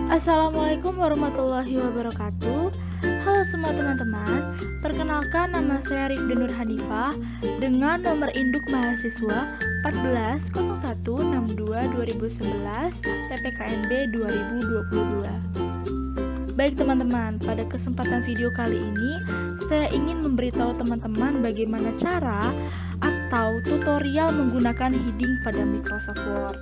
Assalamualaikum warahmatullahi wabarakatuh. Halo semua teman-teman, perkenalkan nama saya Rifda Nur Hanifah dengan nomor induk mahasiswa 140162-2011 PPKMB 2022. Baik teman-teman, pada kesempatan video kali ini saya ingin memberitahu teman-teman bagaimana cara atau tutorial menggunakan heading pada Microsoft Word.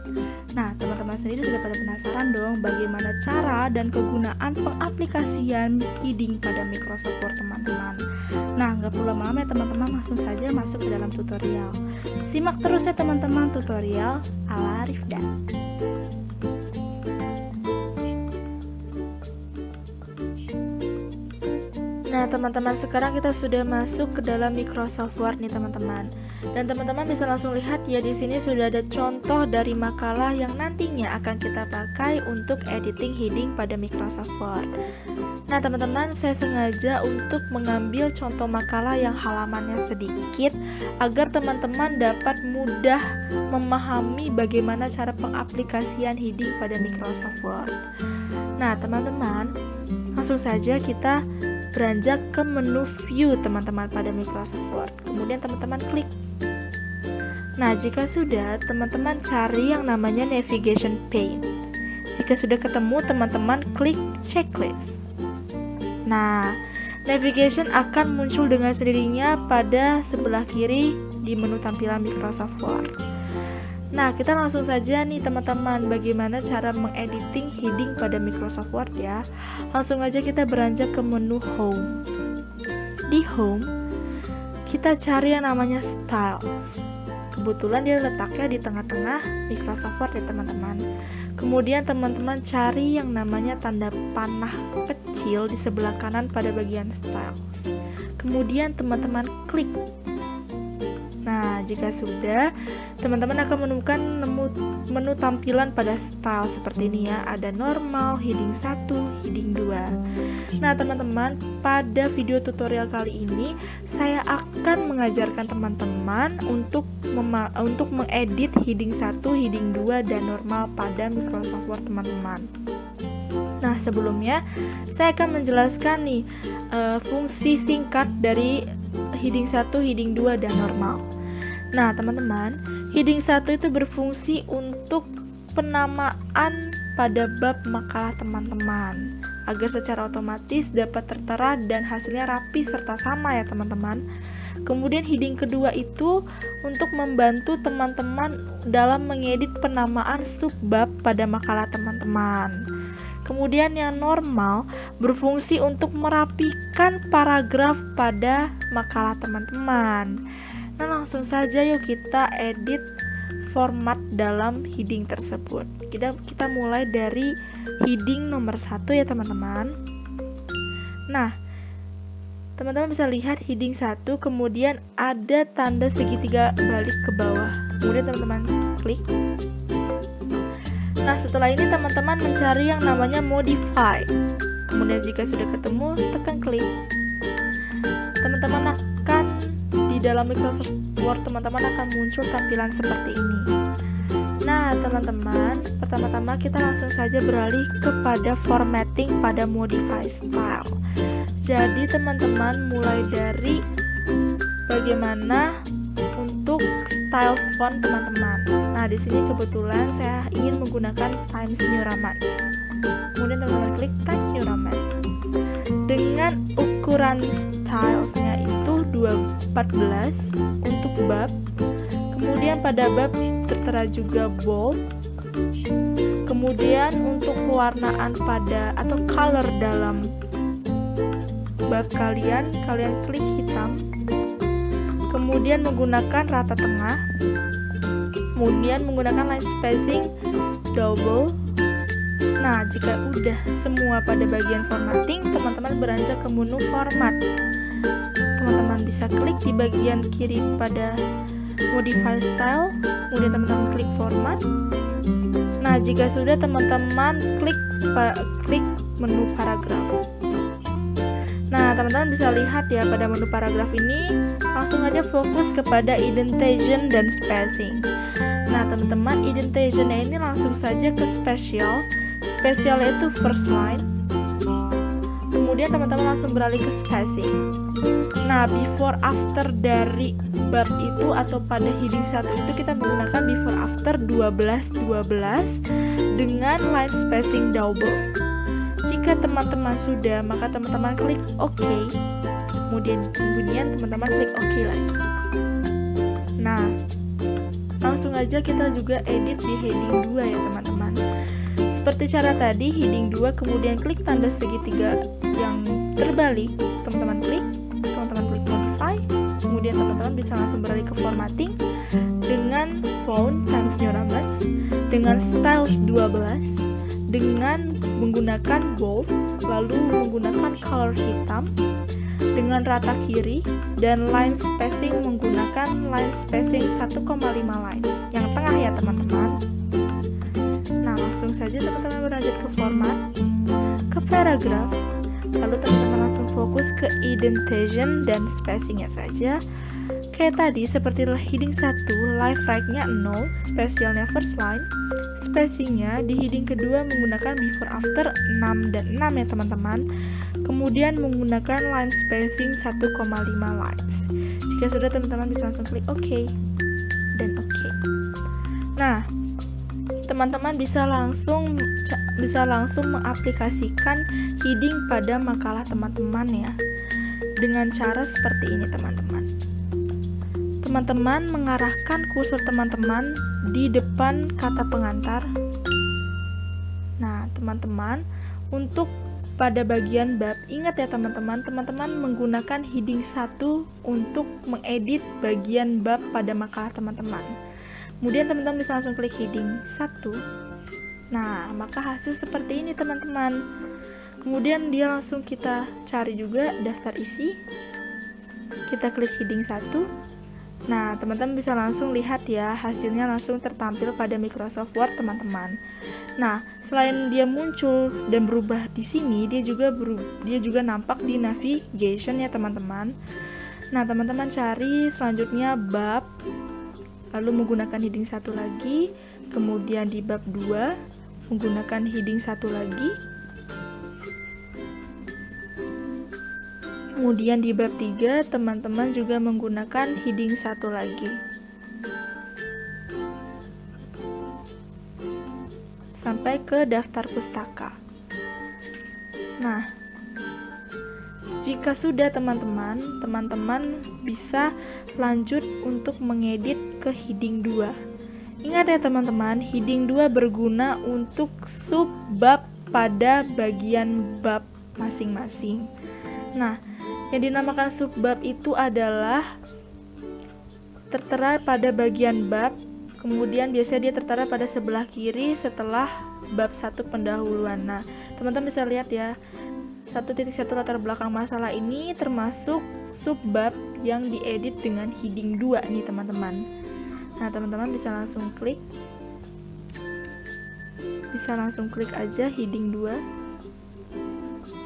Nah, teman-teman sendiri sudah pada penasaran dong bagaimana cara dan kegunaan pengaplikasian heading pada Microsoft Word teman-teman. Nah, nggak perlu lama-lama ya teman-teman, langsung saja masuk ke dalam tutorial. Simak terus ya teman-teman tutorial ala Rifda. Nah teman-teman, sekarang kita sudah masuk ke dalam Microsoft Word nih teman-teman. Dan teman-teman bisa langsung lihat ya, di sini sudah ada contoh dari makalah yang nantinya akan kita pakai untuk editing heading pada Microsoft Word. Nah teman-teman, saya sengaja untuk mengambil contoh makalah yang halamannya sedikit agar teman-teman dapat mudah memahami bagaimana cara pengaplikasian heading pada Microsoft Word. Nah teman-teman, langsung saja kita beranjak ke menu view teman-teman pada Microsoft Word. Kemudian teman-teman klik. Nah, jika sudah, teman-teman cari yang namanya navigation pane. Jika sudah ketemu, teman-teman klik checklist. Nah, navigation akan muncul dengan sendirinya pada sebelah kiri di menu tampilan Microsoft Word. Nah, kita langsung saja nih teman-teman bagaimana cara mengediting heading pada Microsoft Word ya. Langsung aja kita beranjak ke menu Home. Di Home, kita cari yang namanya Style. Kebetulan dia letaknya di tengah-tengah Microsoft Word ya teman-teman. Kemudian teman-teman cari yang namanya tanda panah kecil di sebelah kanan pada bagian Style. Kemudian teman-teman klik. Nah, jika sudah, teman-teman akan menemukan menu tampilan pada style seperti ini ya. Ada normal, heading 1, heading 2. Nah, teman-teman, pada video tutorial kali ini saya akan mengajarkan teman-teman untuk mengedit heading 1, heading 2 dan normal pada Microsoft Word teman-teman. Nah, sebelumnya saya akan menjelaskan nih fungsi singkat dari heading 1, heading 2 dan normal. Nah, teman-teman, heading 1 itu berfungsi untuk penamaan pada bab makalah teman-teman agar secara otomatis dapat tertera dan hasilnya rapi serta sama ya teman-teman. Kemudian heading kedua itu untuk membantu teman-teman dalam mengedit penamaan subbab pada makalah teman-teman. Kemudian yang normal berfungsi untuk merapikan paragraf pada makalah teman-teman. Nah, langsung saja yuk kita edit format dalam heading tersebut. Kita mulai dari heading nomor 1 ya teman-teman. Nah, teman-teman bisa lihat heading 1, kemudian ada tanda segitiga balik ke bawah. Kemudian teman-teman klik. Nah, setelah ini teman-teman mencari yang namanya modify. Kemudian jika sudah ketemu, tekan klik. Teman-teman akan di dalam Microsoft Word teman-teman akan muncul tampilan seperti ini. Nah, teman-teman, pertama-tama kita langsung saja beralih kepada formatting pada modify style. Jadi teman-teman mulai dari bagaimana untuk style font teman-teman. Nah, di sini kebetulan saya ingin menggunakan Times New Roman. Kemudian teman-teman klik Times New Roman. Dengan ukuran stylenya itu 214 untuk bab. Kemudian pada bab tertera juga bold. Kemudian untuk pewarnaan pada atau color dalam bab kalian klik hitam. Kemudian menggunakan rata tengah. Kemudian menggunakan line spacing double. Nah, jika udah semua pada bagian formatting, teman-teman beranjak ke menu format. Teman-teman bisa klik di bagian kiri pada modify style, kemudian teman-teman klik format. Nah, jika sudah teman-teman klik menu paragraf. Nah, teman-teman bisa lihat ya pada menu paragraf ini langsung aja fokus kepada indentation dan spacing. Nah, teman-teman, indentation ini langsung saja ke special spesialnya itu first line. Kemudian teman-teman langsung beralih ke spacing. Nah, before after dari bab itu atau pada heading 1 itu kita menggunakan before after 12 dengan line spacing double. Jika teman-teman sudah, maka teman-teman klik OK. Kemudian teman-teman klik OK lagi. Nah, langsung aja kita juga edit di heading 2 ya teman-teman. Seperti cara tadi, heading 2 kemudian klik tanda segitiga yang terbalik, teman-teman klik modify, kemudian teman-teman bisa langsung beralih ke formatting dengan font Times New Roman, dengan styles 12, dengan menggunakan bold, lalu menggunakan color hitam, dengan rata kiri, dan line spacing menggunakan line spacing 1,5 line yang tengah ya teman-teman. Nah, langsung saja teman-teman berlanjut ke format, ke paragraph, lalu teman-teman langsung fokus ke indentation dan spacingnya saja. Kayak tadi, seperti heading 1, left right-nya 0, spesialnya first line, spacingnya di heading kedua menggunakan before after 6 dan 6 ya teman-teman. Kemudian menggunakan line spacing 1,5 lines. Jika sudah, teman-teman bisa langsung klik OK dan OK. Nah, teman-teman bisa langsung mengaplikasikan heading pada makalah teman-teman ya, dengan cara seperti ini teman-teman. Teman-teman mengarahkan kursor teman-teman di depan kata pengantar. Nah, teman-teman untuk pada bagian bab, ingat ya teman-teman menggunakan heading 1 untuk mengedit bagian bab pada makalah teman-teman. Kemudian teman-teman bisa langsung klik heading 1. Nah, maka hasil seperti ini teman-teman. Kemudian dia langsung kita cari juga daftar isi. Kita klik heading 1. Nah, teman-teman bisa langsung lihat ya, hasilnya langsung tertampil pada Microsoft Word teman-teman. Nah, selain dia muncul dan berubah di sini, dia juga nampak di navigation ya teman-teman. Nah, teman-teman cari selanjutnya bab, lalu menggunakan heading 1 lagi, kemudian di bab 2 menggunakan heading 1 lagi, kemudian di bab 3 teman-teman juga menggunakan heading 1 lagi, sampai ke daftar pustaka. Nah, jika sudah teman-teman bisa lanjut untuk mengedit ke heading 2. Ingat ya teman-teman, heading 2 berguna untuk subbab pada bagian bab masing-masing. Nah, yang dinamakan subbab itu adalah tertera pada bagian bab, kemudian biasanya dia tertera pada sebelah kiri setelah bab 1 pendahuluan. Nah, teman-teman bisa lihat ya, 1.1 latar belakang masalah ini termasuk subbab yang diedit dengan heading 2 nih teman-teman. Nah, teman-teman bisa langsung klik aja heading 2.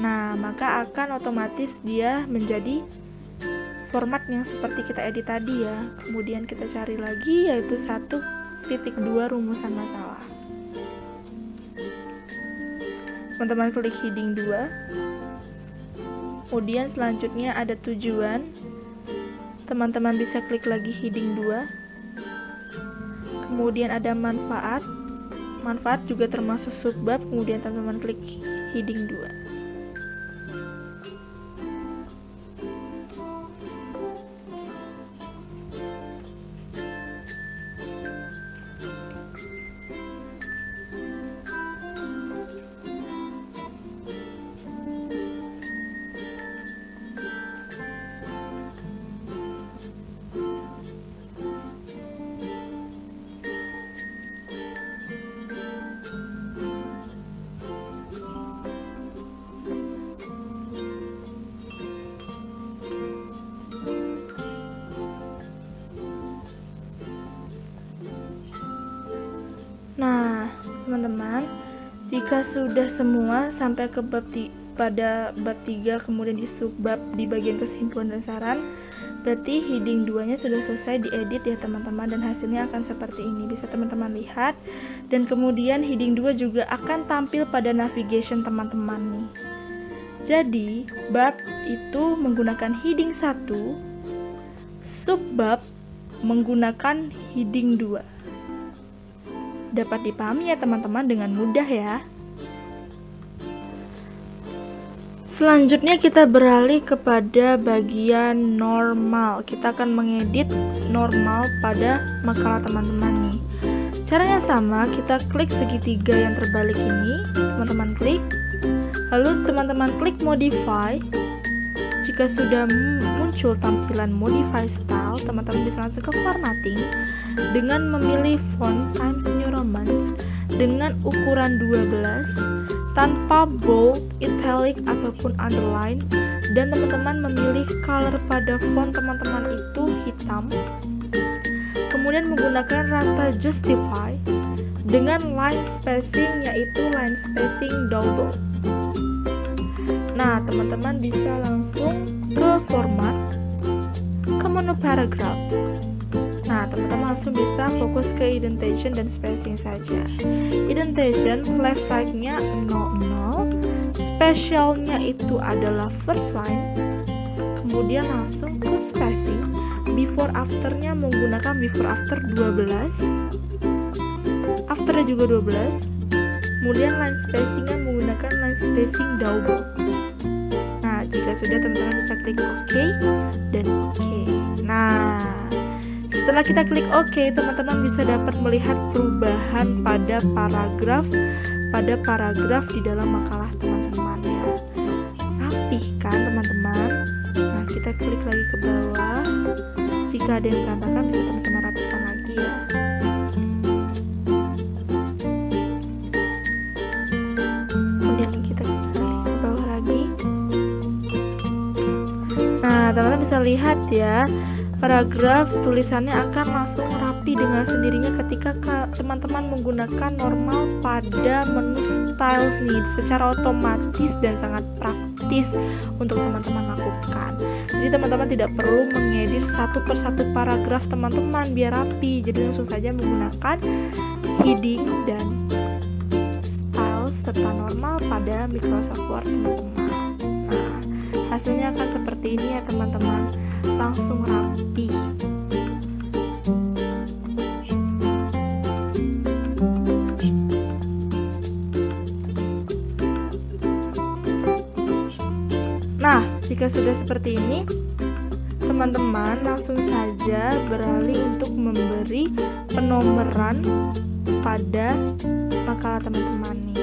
Nah, maka akan otomatis dia menjadi format yang seperti kita edit tadi ya. Kemudian kita cari lagi, yaitu 1.2 rumusan masalah. Teman-teman klik heading 2. Kemudian selanjutnya ada tujuan. Teman-teman bisa klik lagi heading 2. Kemudian ada manfaat. Manfaat juga termasuk subbab, kemudian teman-teman klik heading 2. Nah, teman-teman, jika sudah semua sampai ke pada bab 3 kemudian di subbab di bagian kesimpulan dan saran, berarti heading 2-nya sudah selesai diedit ya teman-teman, dan hasilnya akan seperti ini. Bisa teman-teman lihat Dan kemudian heading 2 juga akan tampil pada navigation teman-teman nih. Jadi, bab itu menggunakan heading 1, subbab menggunakan heading 2. Dapat dipahami ya teman-teman dengan mudah ya. Selanjutnya kita beralih kepada bagian normal. Kita akan mengedit normal pada makalah teman-teman nih. Caranya sama, kita klik segitiga yang terbalik ini, teman-teman klik. Lalu teman-teman klik modify. Jika sudah muncul tampilan modify style, teman-teman bisa langsung ke formatting dengan memilih font Times New Roman dengan ukuran 12 tanpa bold, italic ataupun underline, dan teman-teman memilih color pada font teman-teman itu hitam. Kemudian menggunakan rata justify dengan line spacing yaitu line spacing double. Nah, teman-teman bisa langsung ke format, ke menu paragraph. Nah, teman-teman langsung bisa fokus ke indentation dan spacing saja. Indentation left right-nya 00, specialnya itu adalah first line, kemudian langsung ke spacing. Before afternya menggunakan before after 12, afternya juga 12, kemudian line spacingnya menggunakan line spacing double. Nah, jika sudah teman-teman bisa klik OK dan OK. Nah, setelah kita klik OK, teman-teman bisa dapat melihat perubahan pada paragraf di dalam makalah teman-teman ya. Rapih kan teman-teman? Nah, kita klik lagi ke bawah. Jika ada yang berantakan bisa teman-teman rapihkan lagi ya. Kemudian kita klik ke bawah lagi. Nah, teman-teman bisa lihat ya, paragraf tulisannya akan langsung rapi dengan sendirinya ketika teman-teman menggunakan normal pada menu styles nih, secara otomatis dan sangat praktis untuk teman-teman lakukan. Jadi teman-teman tidak perlu mengedit satu persatu paragraf teman-teman biar rapi, jadi langsung saja menggunakan heading dan style serta normal pada Microsoft Word teman-teman. Nah, hasilnya akan seperti ini ya teman-teman, langsung rapi. Nah, jika sudah seperti ini, teman-teman langsung saja beralih untuk memberi penomoran pada makalah teman-teman nih.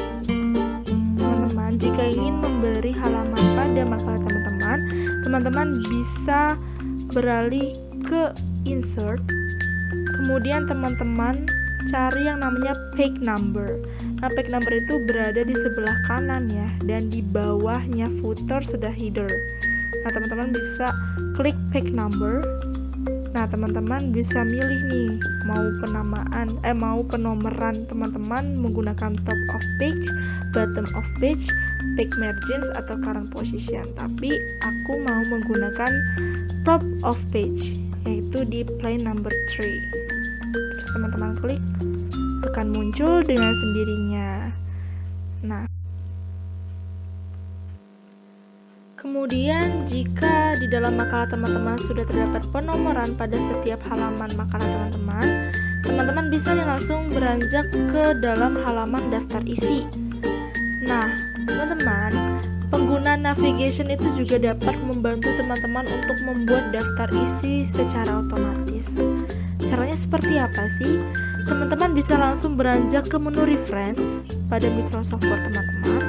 Teman-teman, jika ingin memberi halaman pada makalah teman-teman bisa beralih ke insert, kemudian teman-teman cari yang namanya page number. Nah, page number itu berada di sebelah kanan ya, dan di bawahnya footer sudah header. Nah, teman-teman bisa klik page number. Nah, teman-teman bisa milih nih mau penomoran teman-teman menggunakan top of page, bottom of page, page margins atau current position. Tapi aku mau menggunakan top of page, yaitu di plain number 3. Terus teman-teman klik, akan muncul dengan sendirinya. Nah, kemudian jika di dalam makalah teman-teman sudah terdapat penomoran pada setiap halaman makalah teman-teman bisa langsung beranjak ke dalam halaman daftar isi. Nah, teman-teman, pengguna navigation itu juga dapat membantu teman-teman untuk membuat daftar isi secara otomatis. Caranya seperti apa sih? Teman-teman bisa langsung beranjak ke menu reference pada Microsoft Word teman-teman.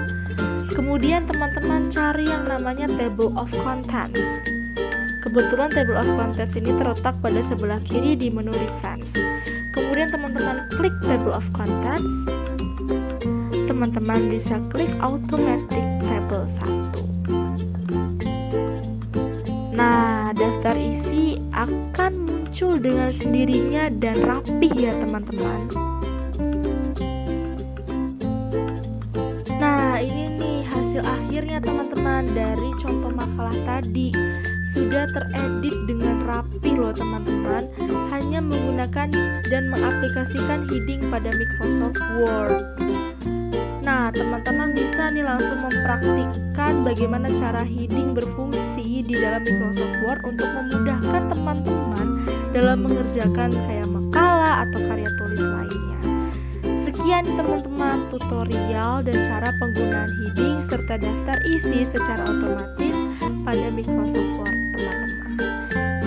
Kemudian teman-teman cari yang namanya table of contents. Kebetulan table of contents ini terletak pada sebelah kiri di menu reference. Kemudian teman-teman klik table of contents. Teman-teman bisa klik automatic table 1. Nah, daftar isi akan muncul dengan sendirinya dan rapih ya teman-teman. Nah, ini nih hasil akhirnya teman-teman dari contoh makalah tadi. sudah teredit dengan rapi loh teman-teman, hanya menggunakan dan mengaplikasikan heading pada Microsoft Word. Nah, teman-teman bisa nih langsung mempraktikkan bagaimana cara heading berfungsi di dalam Microsoft Word untuk memudahkan teman-teman dalam mengerjakan kayak makalah atau karya tulis lainnya. Sekian teman-teman tutorial dan cara penggunaan heading serta daftar isi secara otomatis pada Microsoft Word teman-teman.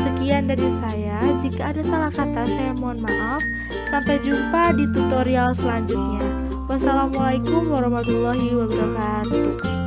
Sekian dari saya, jika ada salah kata saya mohon maaf. Sampai jumpa di tutorial selanjutnya. Wassalamualaikum warahmatullahi wabarakatuh.